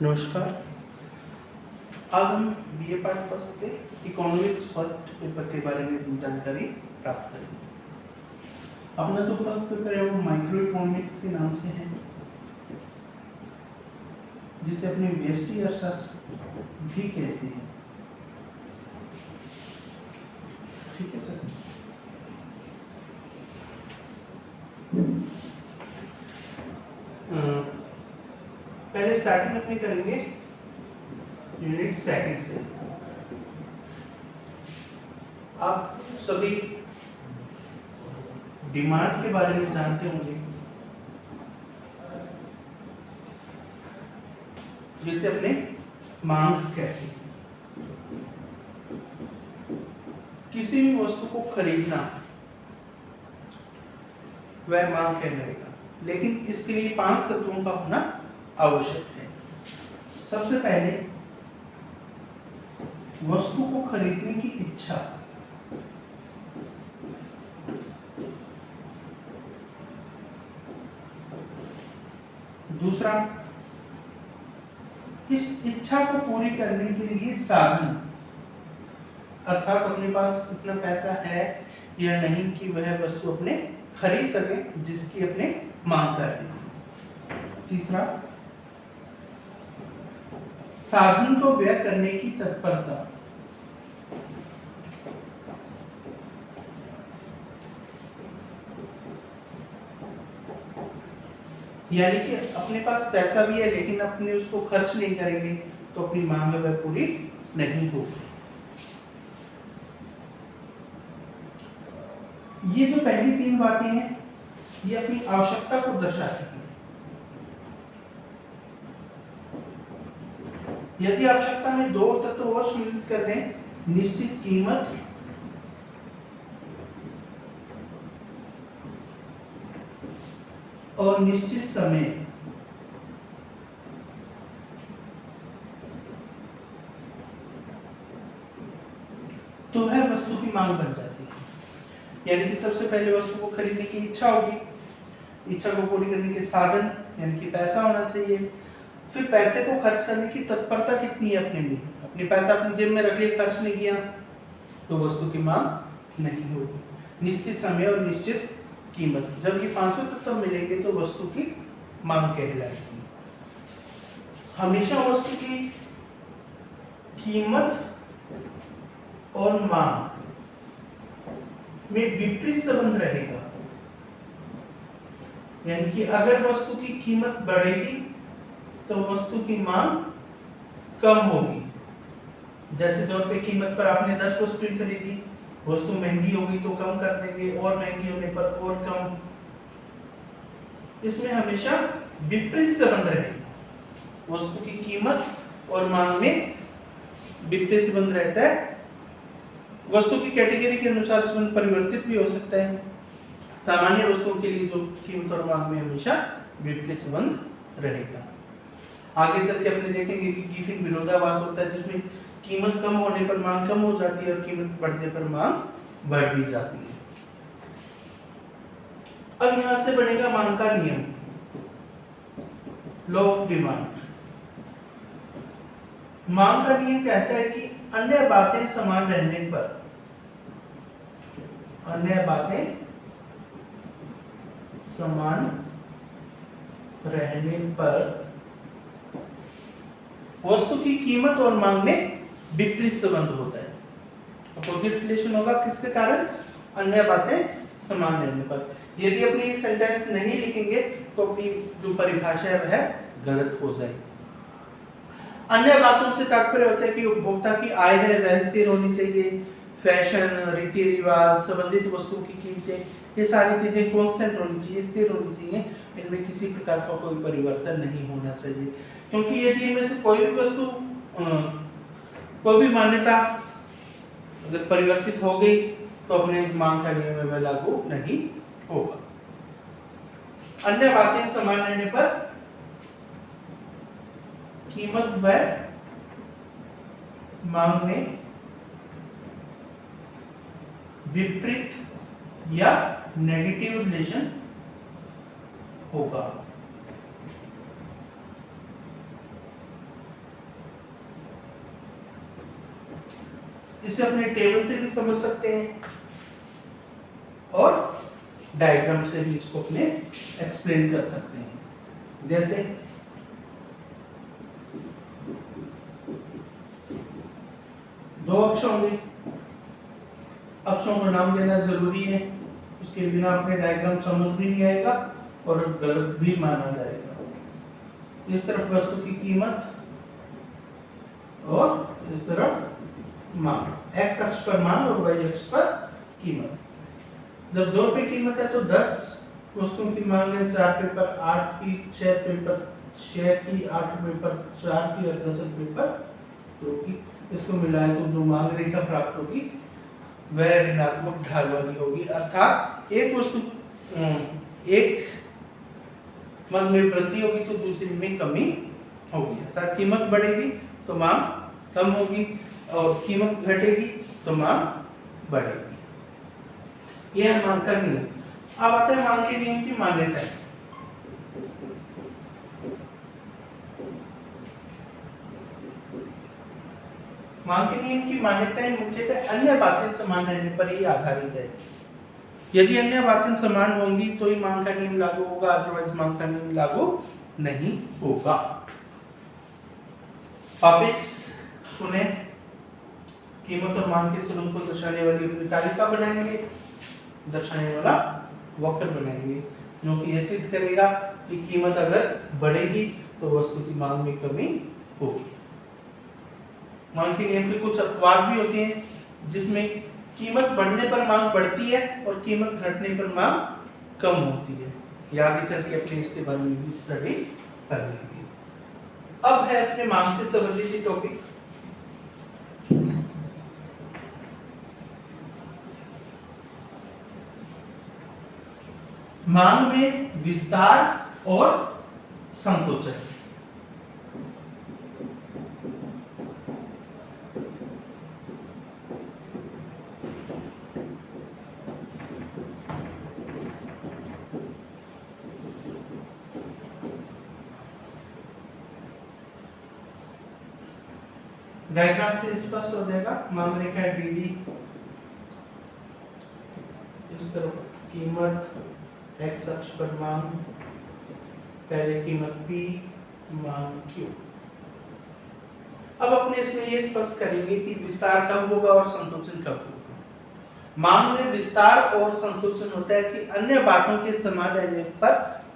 नमस्कार। आज हम बीए पार्ट फर्स्ट के इकोनॉमिक्स फर्स्ट पेपर के बारे में जानकारी प्राप्त करेंगे। अपना जो फर्स्ट पेपर है वो माइक्रो इकोनॉमिक्स के नाम से है, जिसे अपने व्यष्टि अर्थशास्त्र भी कहते हैं। ठीक है सर। पहले स्टार्टिंग अपने करेंगे यूनिट सेकंड से। आप सभी डिमांड के बारे में जानते होंगे, जिसे अपने मांग कहते हैं। किसी भी वस्तु को खरीदना वह मांग कहलाएगा, लेकिन इसके लिए 5 तत्वों का होना आवश्यक है। सबसे पहले वस्तु को खरीदने की इच्छा। दूसरा, इस इच्छा को पूरी करने के लिए साधन, अर्थात अपने पास इतना पैसा है या नहीं कि वह वस्तु अपने खरीद सके जिसकी अपने मांग कर रहे हैं। तीसरा, साधन को व्यय करने की तत्परता। यानी कि अपने पास पैसा भी है लेकिन अपने उसको खर्च नहीं करेंगे तो अपनी मांग वह पूरी नहीं होगी। ये जो पहली 3 बातें हैं ये अपनी आवश्यकता को दर्शाती हैं। यदि आवश्यकता में 2 तत्व और सम्मिलित कर दें, निश्चित कीमत और निश्चित समय, तो वह वस्तु की मांग बन जाती है। यानी कि सबसे पहले वस्तु को खरीदने की इच्छा होगी, इच्छा को पूरी करने के साधन यानी कि पैसा होना चाहिए, फिर पैसे को खर्च करने की तत्परता कितनी है अपने लिए, अपने पैसा अपनी जेब में रख लिया, खर्च नहीं किया तो वस्तु की मांग नहीं होगी। निश्चित समय और निश्चित कीमत, जब ये 5 तत्व मिलेंगे तो वस्तु की मांग कहलाएगी। हमेशा वस्तु की कीमत और मांग में विपरीत संबंध रहेगा। यानी कि अगर वस्तु की कीमत बढ़ेगी तो वस्तु की मांग कम होगी। जैसे तौर पे कीमत पर आपने 10 वस्तुएं खरीदी, वस्तु महंगी होगी तो कम कर देंगे, और महंगी होने पर और कम। इसमें हमेशा विपरीत संबंध रहेगा। वस्तु की कीमत और मांग में विपरीत संबंध रहता है। वस्तु की कैटेगरी के अनुसार संबंध परिवर्तित भी हो सकता है। सामान्य वस्तुओं के लिए जो कीमत और मांग में हमेशा विपरीत संबंध रहेगा। आगे चल के अपने देखेंगे कि गिफिन विरोधाभास होता है, जिसमें कीमत कम होने पर मांग कम हो जाती है और कीमत बढ़ने पर मांग बढ़ भी जाती है। अब यहां से बनेगा मांग का नियम, लॉ ऑफ डिमांड। मांग का नियम कहता है कि अन्य बातें समान रहने पर, अन्य बातें समान रहने पर वस्तु की कीमत और मांग में विपरीत संबंध होता है। अपोजिट रिलेशन होगा किसके कारण? अन्य बातें समान रहने पर। यदि अपनी ये सेंटेंस नहीं लिखेंगे तो अपनी जो परिभाषा है वह गलत हो जाएगी। अन्य बातों से तात्पर्य होता है कि उपभोक्ता की आय है वह स्थिर होनी चाहिए, फैशन, रीति रिवाज, संबंधित वस्तुओं की कीमतें, ये सारी चीजें कांस्टेंट होनी चाहिए, स्थिर होनी चाहिए। इनमें किसी प्रकार का कोई परिवर्तन नहीं होना चाहिए, क्योंकि यदि इनमें से कोई भी वस्तु, कोई भी मान्यता अगर परिवर्तित हो गई तो अपने मांग का नियम वह लागू नहीं होगा। अन्य बातें समान रहने पर कीमत व मांग में विपरीत या नेगेटिव रिलेशन होगा। इसे अपने टेबल से भी समझ सकते हैं और डायग्राम से भी इसको अपने एक्सप्लेन कर सकते हैं। जैसे दो अक्ष होंगे, अक्षों को नाम देना जरूरी है, उसके बिना अपने डायग्राम समझ भी नहीं आएगा और गलत भी माना जाएगा। इस तरफ वस्तु की कीमत और इस तरफ मांग, एक्स अक्ष पर मांग और वाई अक्ष पर कीमत। जब 2 रुपए कीमत है तो 10 वस्तुओं की मांग है, 4 रुपए पर 8 की, 6 रुपए पर 6 की, 8 रुपए पर 4 की और 10 रुपए पर 2 की। इसको मिलाए तो जो मांग रेखा प्राप्त होगी वह ऋणात्मक ढाल वाली होगी, अर्थात एक वस्तु एक मांग में वृद्धि होगी तो दूसरी में कमी होगी, अर्थात कीमत बढ़ेगी तो मांग कम होगी और कीमत घटेगी तो मांग बढ़ेगी। यह है मांग का नियम। अब आता है मांग के नियम की मान्यता। मांग के नियम की मान्यताएं मुख्यतः अन्य बातें समान रहने पर ही आधारित है। यदि अन्य बातें समान होंगी तो ही मांग का नियम लागू होगा, अदरवाइज मांग का नियम लागू नहीं होगा। वापिस पुनः कीमत और मांग के संबंध को दर्शाने वाली अपनी तालिका बनाएंगे, दर्शाने वाला वक्र बनाएंगे जो कि यह सिद्ध करेगा कि कीमत अगर बढ़ेगी तो वस्तु की मांग में कमी होगी। मांग के नियम के कुछ अपवाद भी होते हैं जिसमें कीमत बढ़ने पर मांग बढ़ती है और कीमत घटने पर मांग कम होती है। ये आगे चल के अपने इसके बारे में भी स्टडी कर लेंगे। अब है अपने मांग से संबंधित टॉपिक। मांग में विस्तार और संकोचन। डायग्राम से स्पष्ट हो जाएगा। मांग रेखा है DD, इस तरफ कीमत, एक्स अक्ष पर मांग, पहले कीमत P, मांग Q। अब अपने इसमें ये स्पष्ट करेंगे कि विस्तार कब होगा और संकोचन कब होगा। मांग में विस्तार और संकोचन होता है कि अन्य बातों के समान रहने पर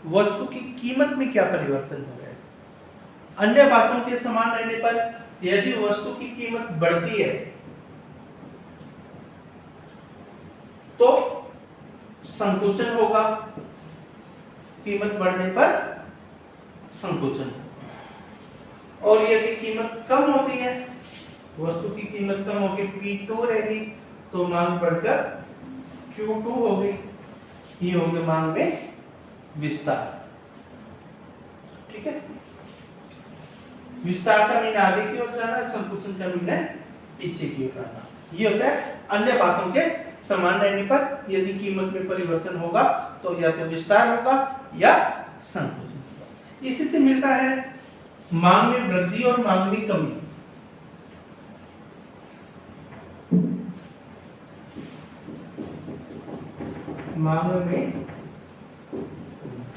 वस्तु की कीमत में क्या परिवर्तन हो रहा है। अन्य बातों के समान रहने पर यदि वस्तु की कीमत बढ़ती है तो संकोचन होगा, कीमत बढ़ने पर संकोचन होगा। और यदि कीमत कम होती है, वस्तु की कीमत कम होगी, P2 रहेगी तो मांग बढ़कर Q2 होगी। ये होगी मांग में विस्तार। ठीक है, विस्तार का मीन आगे की ओर जाना, संकोचन का मीन है पीछे की ओर आना। ये होता है अन्य बातों के समान रहने पर यदि कीमत में परिवर्तन होगा तो या तो विस्तार होगा या संकोचन होगा। इसी से मिलता है मांग में वृद्धि और मांग में कमी। मांग में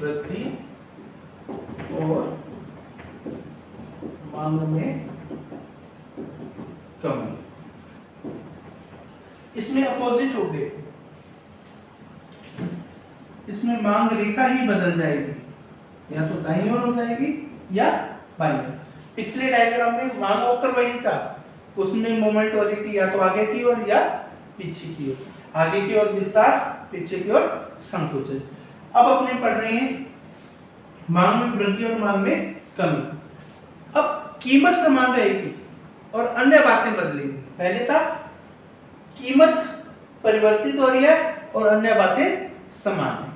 वृद्धि और मांग में कमी, इसमें अपोजिट हो गए। इसमें मांग रेखा ही बदल जाएगी, या तो दाईं ओर हो जाएगी या बाईं ओर। पिछले डायग्राम में मांग वक्र वही था, उसमें मोमेंट हो रही थी या तो आगे की ओर या पीछे की ओर। आगे की ओर विस्तार, पीछे की ओर संकोचन। अब अपने पढ़ रहे हैं मांग में वृद्धि और मांग में कमी। अब कीमत समान रहेगी और अन्य बातें बदलेंगी। पहले था कीमत परिवर्तित हो रही है और अन्य बातें समान है।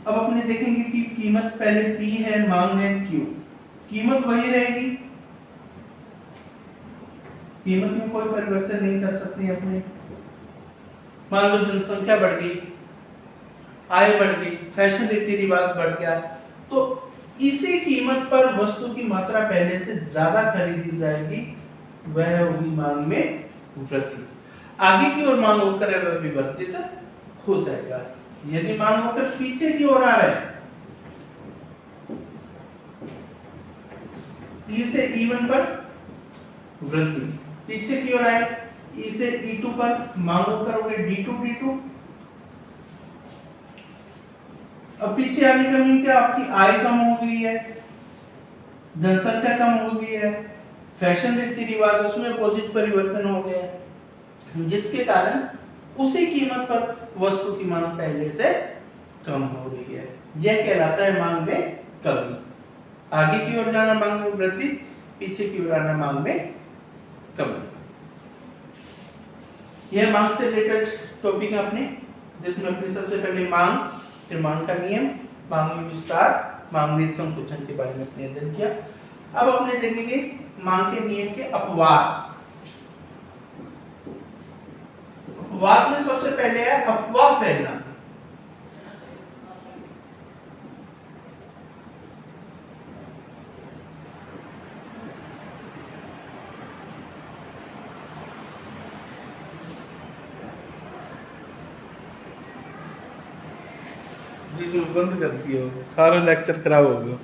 अब अपने देखेंगे कि कीमत पहले P है, मांग है Q। कीमत वही रहेगी, कीमत में कोई परिवर्तन नहीं कर सकते अपने। मान लो जनसंख्या बढ़ गई, आय बढ़ गई, फैशन रीति रिवाज बढ़ गया, तो इसी कीमत पर वस्तु की मात्रा पहले से ज्यादा खरीदी जाएगी, वह होगी मांग में वृद्धि। आगे की ओर मांग होकर वह विवर्तित हो जाएगा। यदि मांग होकर पीछे की ओर आ रहा है, E से E1 पर वृद्धि, पीछे की ओर आए E से E2 पर मांग होकर हो गई D2 D2। अब पीछे आने का मीन क्या, आपकी आय कम हो गई है, जनसंख्या कम हो गई है, फैशन रीति रिवाज उसमें अपोजिट परिवर्तन हो गया है, जिसके कारण उसी कीमत पर वस्तु की मांग पहले से कम हो रही है। यह कहलाता है मांग में कमी। आगे की ओर जाना मांग में वृद्धि, पीछे की ओर आना मांग में कमी। यह मांग से रिलेटेड टॉपिक है अपने, जिसमें अपने सबसे पहले मांग, फिर मांग का नियम, मांग में विस्तार, मांग में संकुचन के बारे में अपने अध्ययन किया। अब अपने देखेंगे मांग के नियम के अपवाद। अपवाद में सबसे पहले है अफवाह फैलना। बंद कर दियो, सारा लेक्चर खराब हो गया।